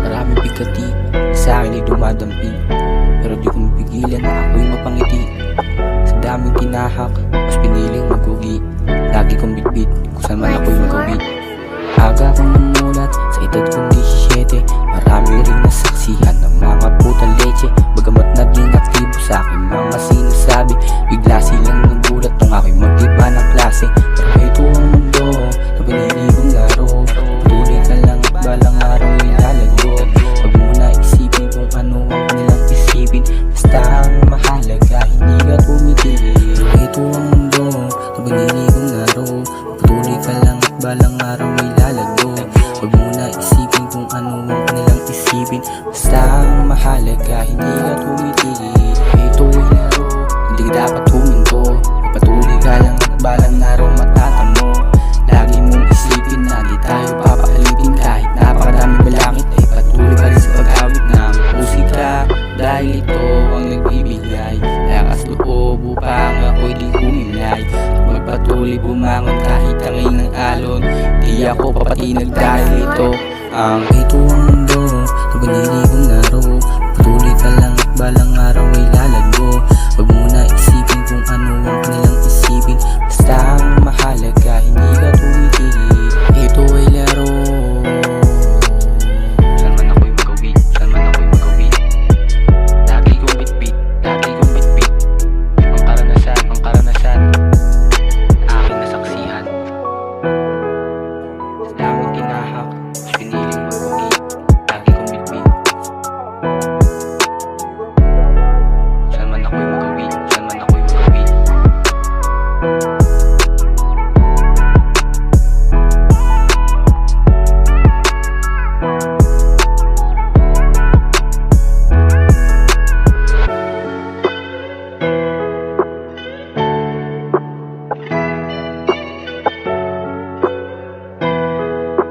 Maraming bigati sa akin ay dumadampi, pero di ko mapigilan na ako'y mapangiti. Sa daming tinahak, mas piniling magugi. Lagi kong bitbit kung saan man ako'y magawi. Aga akong namulat sa edad kong 17. Marami rin nasaksihan ng mga